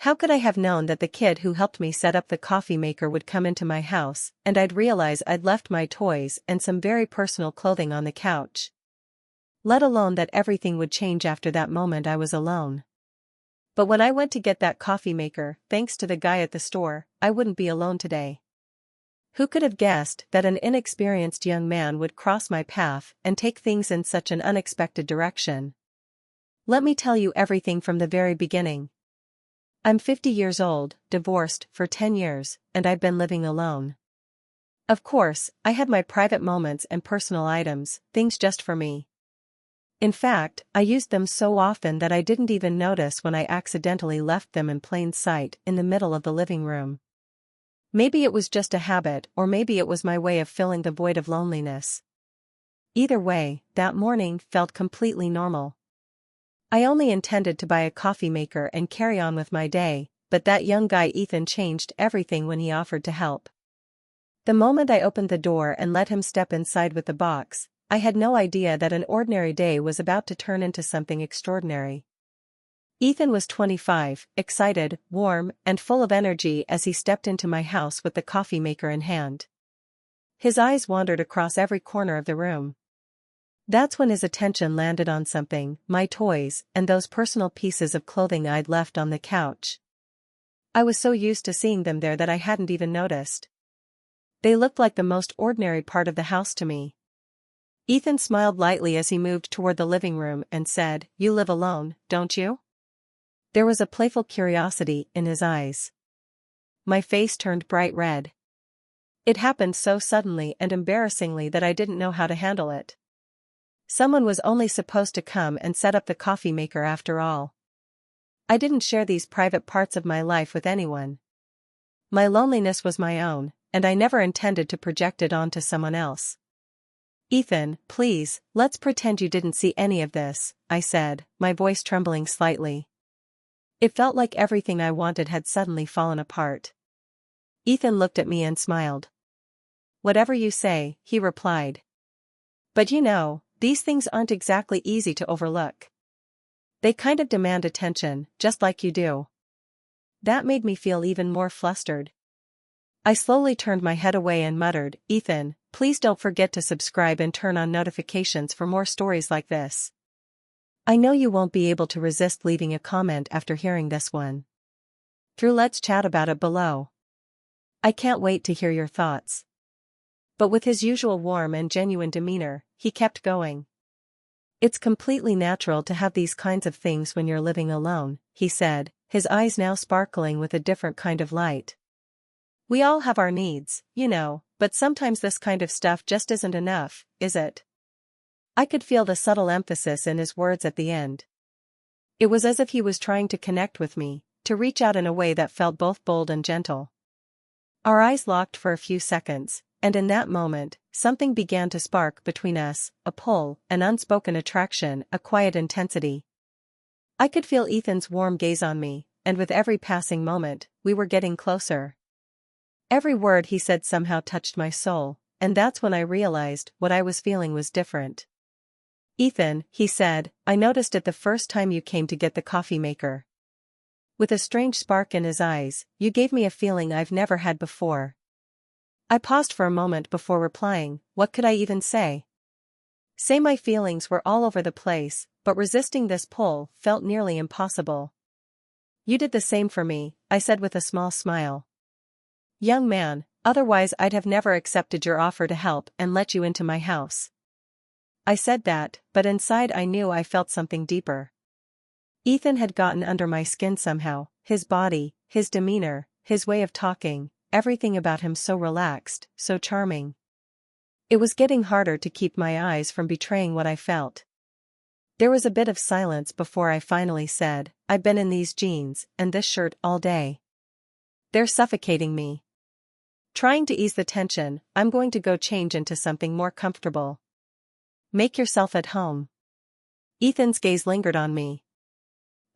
How could I have known that the kid who helped me set up the coffee maker would come into my house, and I'd realize I'd left my toys and some very personal clothing on the couch? Let alone that everything would change after that moment I was alone. But when I went to get that coffee maker, thanks to the guy at the store, I wouldn't be alone today. Who could have guessed that an inexperienced young man would cross my path and take things in such an unexpected direction? Let me tell you everything from the very beginning. I'm 50 years old, divorced for 10 years, and I've been living alone. Of course, I had my private moments and personal items, things just for me. In fact, I used them so often that I didn't even notice when I accidentally left them in plain sight in the middle of the living room. Maybe it was just a habit, or maybe it was my way of filling the void of loneliness. Either way, that morning felt completely normal. I only intended to buy a coffee maker and carry on with my day, but that young guy Ethan changed everything when he offered to help. The moment I opened the door and let him step inside with the box, I had no idea that an ordinary day was about to turn into something extraordinary. Ethan was 25, excited, warm, and full of energy as he stepped into my house with the coffee maker in hand. His eyes wandered across every corner of the room. That's when his attention landed on something, my toys, and those personal pieces of clothing I'd left on the couch. I was so used to seeing them there that I hadn't even noticed. They looked like the most ordinary part of the house to me. Ethan smiled lightly as he moved toward the living room and said, "You live alone, don't you?" There was a playful curiosity in his eyes. My face turned bright red. It happened so suddenly and embarrassingly that I didn't know how to handle it. Someone was only supposed to come and set up the coffee maker after all. I didn't share these private parts of my life with anyone. My loneliness was my own, and I never intended to project it onto someone else. "Ethan, please, let's pretend you didn't see any of this," I said, my voice trembling slightly. It felt like everything I wanted had suddenly fallen apart. Ethan looked at me and smiled. "Whatever you say," he replied. "But you know, these things aren't exactly easy to overlook. They kind of demand attention, just like you do." That made me feel even more flustered. I slowly turned my head away and muttered, "Ethan, please don't forget to subscribe and turn on notifications for more stories like this. I know you won't be able to resist leaving a comment after hearing this one. Let's chat about it below. I can't wait to hear your thoughts." But with his usual warm and genuine demeanor, he kept going. "It's completely natural to have these kinds of things when you're living alone," he said, his eyes now sparkling with a different kind of light. "We all have our needs, you know, but sometimes this kind of stuff just isn't enough, is it?" I could feel the subtle emphasis in his words at the end. It was as if he was trying to connect with me, to reach out in a way that felt both bold and gentle. Our eyes locked for a few seconds, and in that moment, something began to spark between us, a pull, an unspoken attraction, a quiet intensity. I could feel Ethan's warm gaze on me, and with every passing moment, we were getting closer. Every word he said somehow touched my soul, and that's when I realized what I was feeling was different. "Ethan," he said, "I noticed it the first time you came to get the coffee maker." With a strange spark in his eyes, "You gave me a feeling I've never had before." I paused for a moment before replying. What could I even say? My feelings were all over the place, but resisting this pull felt nearly impossible. "You did the same for me," I said with a small smile. "Young man, otherwise I'd have never accepted your offer to help and let you into my house." I said that, but inside I knew I felt something deeper. Ethan had gotten under my skin somehow, his body, his demeanor, his way of talking, everything about him so relaxed, so charming. It was getting harder to keep my eyes from betraying what I felt. There was a bit of silence before I finally said, "I've been in these jeans and this shirt all day. They're suffocating me. Trying to ease the tension, I'm going to go change into something more comfortable." "Make yourself at home." Ethan's gaze lingered on me.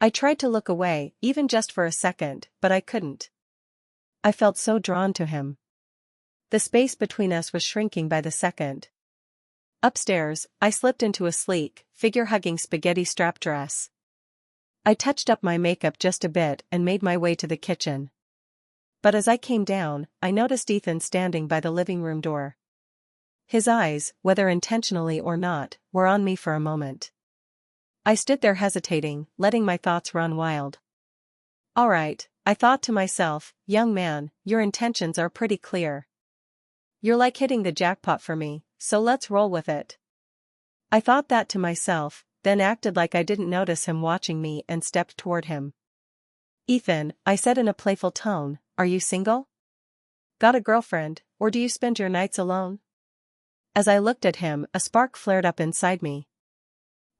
I tried to look away, even just for a second, but I couldn't. I felt so drawn to him. The space between us was shrinking by the second. Upstairs, I slipped into a sleek, figure-hugging spaghetti strap dress. I touched up my makeup just a bit and made my way to the kitchen. But as I came down, I noticed Ethan standing by the living room door. His eyes, whether intentionally or not, were on me for a moment. I stood there hesitating, letting my thoughts run wild. All right, I thought to myself, young man, your intentions are pretty clear. You're like hitting the jackpot for me, so let's roll with it. I thought that to myself, then acted like I didn't notice him watching me and stepped toward him. Ethan, I said in a playful tone, are you single? Got a girlfriend, or do you spend your nights alone? As I looked at him, a spark flared up inside me.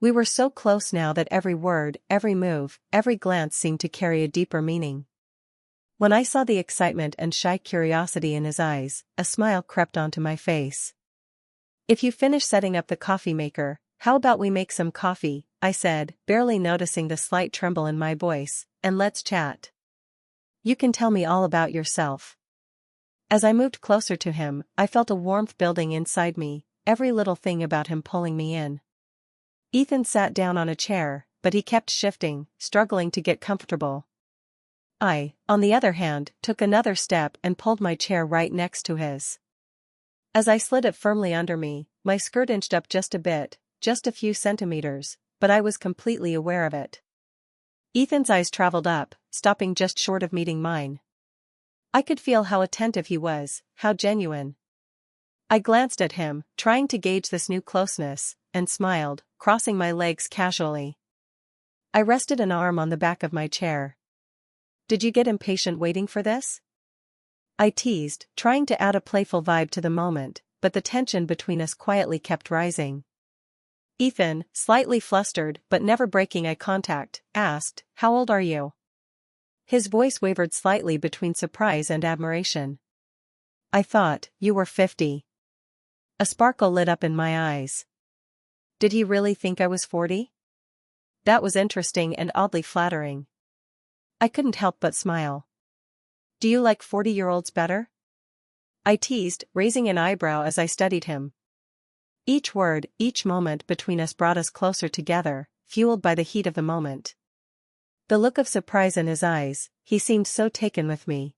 We were so close now that every word, every move, every glance seemed to carry a deeper meaning. When I saw the excitement and shy curiosity in his eyes, a smile crept onto my face. If you finish setting up the coffee maker, how about we make some coffee, I said, barely noticing the slight tremble in my voice, and let's chat. You can tell me all about yourself. As I moved closer to him, I felt a warmth building inside me, every little thing about him pulling me in. Ethan sat down on a chair, but he kept shifting, struggling to get comfortable. I, on the other hand, took another step and pulled my chair right next to his. As I slid it firmly under me, my skirt inched up just a bit, just a few centimeters, but I was completely aware of it. Ethan's eyes traveled up, stopping just short of meeting mine. I could feel how attentive he was, how genuine. I glanced at him, trying to gauge this new closeness, and smiled, crossing my legs casually. I rested an arm on the back of my chair. Did you get impatient waiting for this? I teased, trying to add a playful vibe to the moment, but the tension between us quietly kept rising. Ethan, slightly flustered but never breaking eye contact, asked, "How old are you?" His voice wavered slightly between surprise and admiration. I thought, you were 50. A sparkle lit up in my eyes. Did he really think I was 40? That was interesting and oddly flattering. I couldn't help but smile. Do you like 40-year-olds better? I teased, raising an eyebrow as I studied him. Each word, each moment between us brought us closer together, fueled by the heat of the moment. The look of surprise in his eyes, he seemed so taken with me.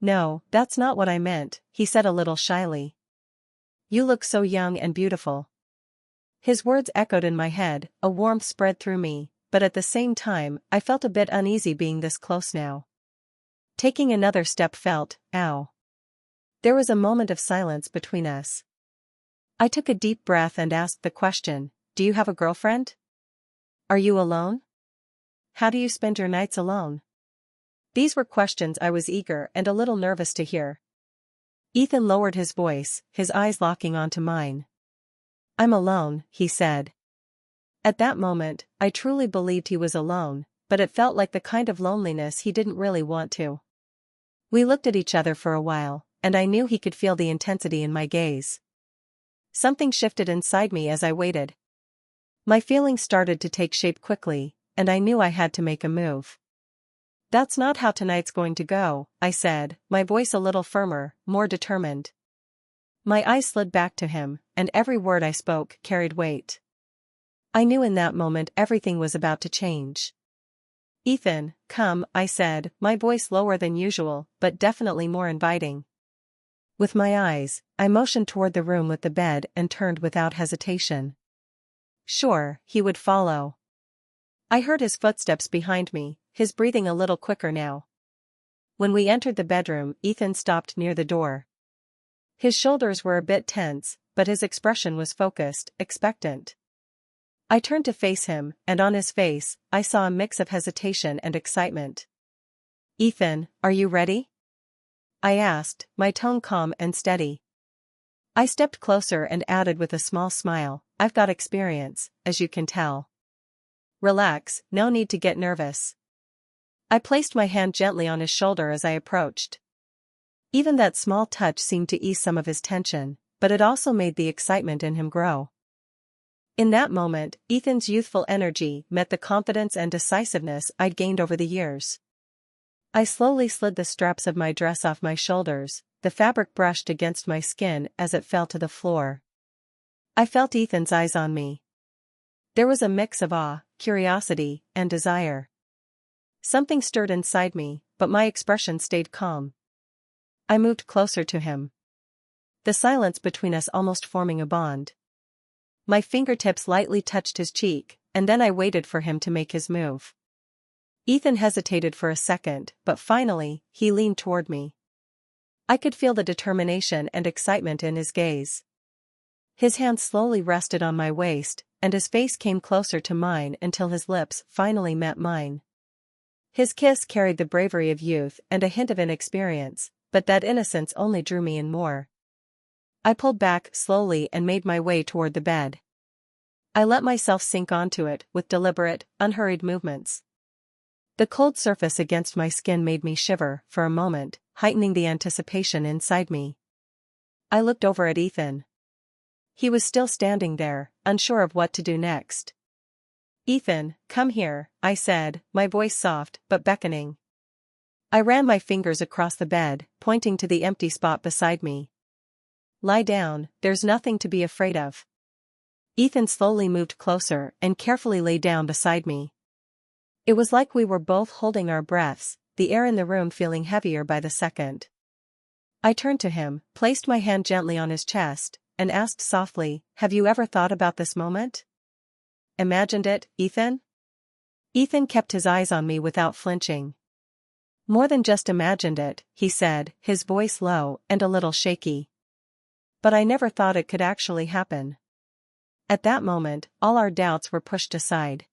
No, that's not what I meant, he said a little shyly. You look so young and beautiful. His words echoed in my head, a warmth spread through me, but at the same time, I felt a bit uneasy being this close now. Taking another step felt, ow. There was a moment of silence between us. I took a deep breath and asked the question, do you have a girlfriend? Are you alone? How do you spend your nights alone? These were questions I was eager and a little nervous to hear. Ethan lowered his voice, his eyes locking onto mine. I'm alone, he said. At that moment, I truly believed he was alone, but it felt like the kind of loneliness he didn't really want to. We looked at each other for a while, and I knew he could feel the intensity in my gaze. Something shifted inside me as I waited. My feelings started to take shape quickly, and I knew I had to make a move. That's not how tonight's going to go, I said, my voice a little firmer, more determined. My eyes slid back to him, and every word I spoke carried weight. I knew in that moment everything was about to change. Ethan, come, I said, my voice lower than usual, but definitely more inviting. With my eyes, I motioned toward the room with the bed and turned without hesitation. Sure, he would follow. I heard his footsteps behind me, his breathing a little quicker now. When we entered the bedroom, Ethan stopped near the door. His shoulders were a bit tense, but his expression was focused, expectant. I turned to face him, and on his face, I saw a mix of hesitation and excitement. Ethan, are you ready? I asked, my tone calm and steady. I stepped closer and added with a small smile, I've got experience, as you can tell. Relax, no need to get nervous. I placed my hand gently on his shoulder as I approached. Even that small touch seemed to ease some of his tension, but it also made the excitement in him grow. In that moment, Ethan's youthful energy met the confidence and decisiveness I'd gained over the years. I slowly slid the straps of my dress off my shoulders, the fabric brushed against my skin as it fell to the floor. I felt Ethan's eyes on me. There was a mix of awe, curiosity, and desire. Something stirred inside me, but my expression stayed calm. I moved closer to him, the silence between us almost forming a bond. My fingertips lightly touched his cheek, and then I waited for him to make his move. Ethan hesitated for a second, but finally, he leaned toward me. I could feel the determination and excitement in his gaze. His hand slowly rested on my waist, and his face came closer to mine until his lips finally met mine. His kiss carried the bravery of youth and a hint of inexperience, but that innocence only drew me in more. I pulled back slowly and made my way toward the bed. I let myself sink onto it with deliberate, unhurried movements. The cold surface against my skin made me shiver for a moment, heightening the anticipation inside me. I looked over at Ethan. He was still standing there, unsure of what to do next. "Ethan, come here," I said, my voice soft but beckoning. I ran my fingers across the bed, pointing to the empty spot beside me. "Lie down, there's nothing to be afraid of." Ethan slowly moved closer and carefully lay down beside me. It was like we were both holding our breaths, the air in the room feeling heavier by the second. I turned to him, placed my hand gently on his chest, and asked softly, "Have you ever thought about this moment? Imagined it, Ethan?" Ethan kept his eyes on me without flinching. "More than just imagined it," he said, his voice low and a little shaky. "But I never thought it could actually happen." At that moment, all our doubts were pushed aside.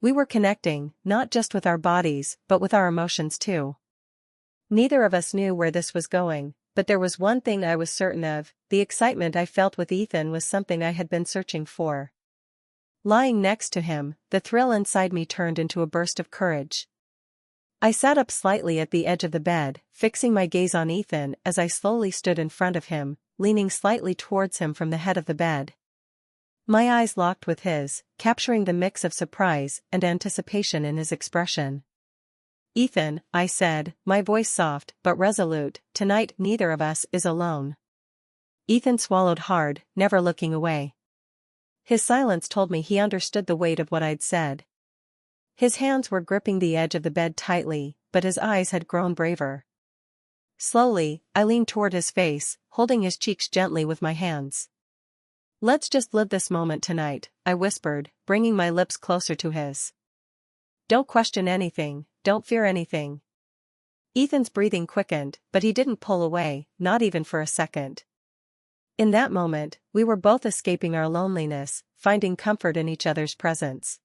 We were connecting, not just with our bodies, but with our emotions too. Neither of us knew where this was going, but there was one thing I was certain of: the excitement I felt with Ethan was something I had been searching for. Lying next to him, the thrill inside me turned into a burst of courage. I sat up slightly at the edge of the bed, fixing my gaze on Ethan as I slowly stood in front of him, leaning slightly towards him from the head of the bed. My eyes locked with his, capturing the mix of surprise and anticipation in his expression. "Ethan," I said, my voice soft but resolute, "tonight neither of us is alone." Ethan swallowed hard, never looking away. His silence told me he understood the weight of what I'd said. His hands were gripping the edge of the bed tightly, but his eyes had grown braver. Slowly, I leaned toward his face, holding his cheeks gently with my hands. "Let's just live this moment tonight," I whispered, bringing my lips closer to his. "Don't question anything, don't fear anything." Ethan's breathing quickened, but he didn't pull away, not even for a second. In that moment, we were both escaping our loneliness, finding comfort in each other's presence.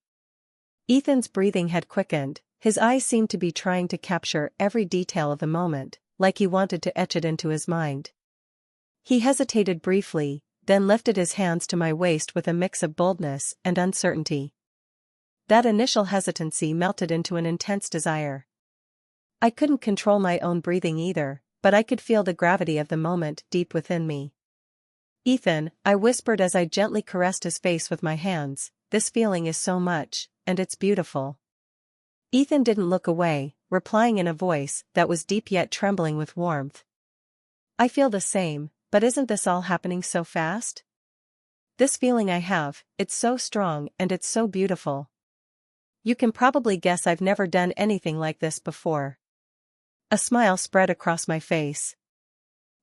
Ethan's breathing had quickened, his eyes seemed to be trying to capture every detail of the moment, like he wanted to etch it into his mind. He hesitated briefly, then lifted his hands to my waist with a mix of boldness and uncertainty. That initial hesitancy melted into an intense desire. I couldn't control my own breathing either, but I could feel the gravity of the moment deep within me. "Ethan," I whispered as I gently caressed his face with my hands, "this feeling is so much, and it's beautiful." Ethan didn't look away, replying in a voice that was deep yet trembling with warmth. "I feel the same, but isn't this all happening so fast? This feeling I have, it's so strong and it's so beautiful. You can probably guess I've never done anything like this before." A smile spread across my face.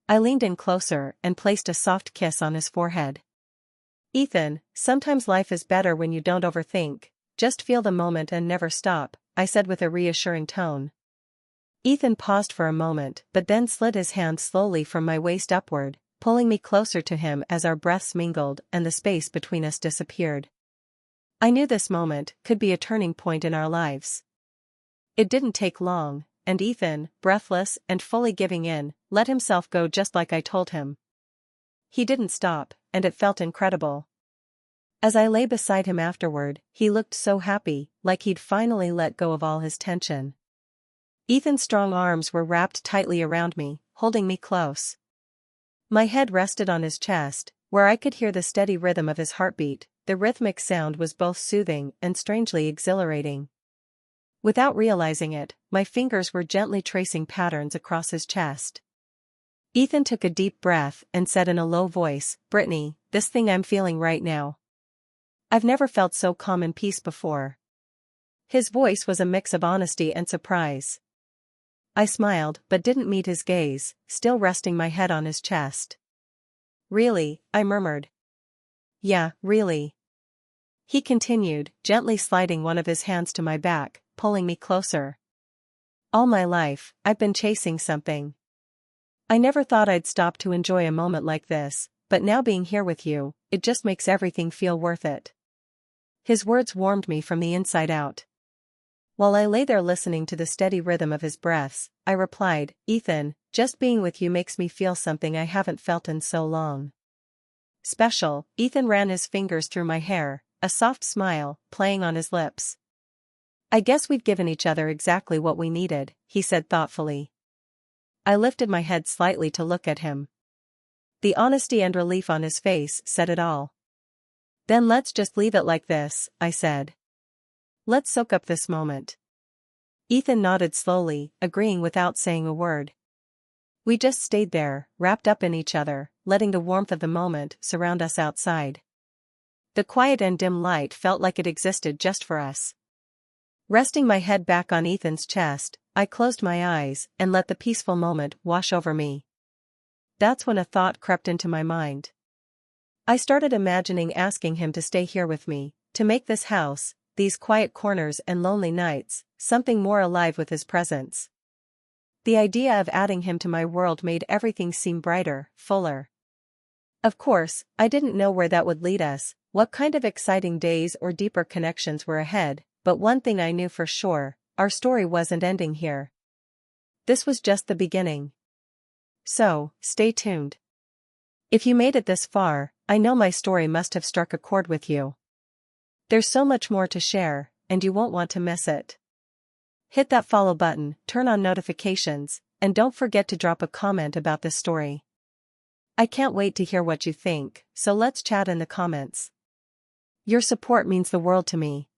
I leaned in closer and placed a soft kiss on his forehead. "Ethan, sometimes life is better when you don't overthink, just feel the moment and never stop," I said with a reassuring tone. Ethan paused for a moment but then slid his hand slowly from my waist upward, pulling me closer to him as our breaths mingled and the space between us disappeared. I knew this moment could be a turning point in our lives. It didn't take long, and Ethan, breathless and fully giving in, let himself go just like I told him. He didn't stop, and it felt incredible. As I lay beside him afterward, he looked so happy, like he'd finally let go of all his tension. Ethan's strong arms were wrapped tightly around me, holding me close. My head rested on his chest, where I could hear the steady rhythm of his heartbeat. The rhythmic sound was both soothing and strangely exhilarating. Without realizing it, my fingers were gently tracing patterns across his chest. Ethan took a deep breath and said in a low voice, "Brittany, this thing I'm feeling right now. I've never felt so calm and peace before. His voice was a mix of honesty and surprise. I smiled but didn't meet his gaze, still resting my head on his chest. Really, I murmured. Yeah, really. He continued, gently sliding one of his hands to my back, pulling me closer. All my life, I've been chasing something. I never thought I'd stop to enjoy a moment like this, but now being here with you, it just makes everything feel worth it. His words warmed me from the inside out. While I lay there listening to the steady rhythm of his breaths, I replied, Ethan, just being with you makes me feel something I haven't felt in so long. Special. Ethan ran his fingers through my hair, a soft smile playing on his lips. I guess we've given each other exactly what we needed, he said thoughtfully. I lifted my head slightly to look at him. The honesty and relief on his face said it all. Then let's just leave it like this, I said. Let's soak up this moment. Ethan nodded slowly, agreeing without saying a word. We just stayed there, wrapped up in each other, letting the warmth of the moment surround us outside. The quiet and dim light felt like it existed just for us. Resting my head back on Ethan's chest, I closed my eyes and let the peaceful moment wash over me. That's when a thought crept into my mind. I started imagining asking him to stay here with me, to make this house, these quiet corners and lonely nights, something more alive with his presence. The idea of adding him to my world made everything seem brighter, fuller. Of course, I didn't know where that would lead us, what kind of exciting days or deeper connections were ahead, but one thing I knew for sure, our story wasn't ending here. This was just the beginning. So, stay tuned. If you made it this far, I know my story must have struck a chord with you. There's so much more to share, and you won't want to miss it. Hit that follow button, turn on notifications, and don't forget to drop a comment about this story. I can't wait to hear what you think, so let's chat in the comments. Your support means the world to me.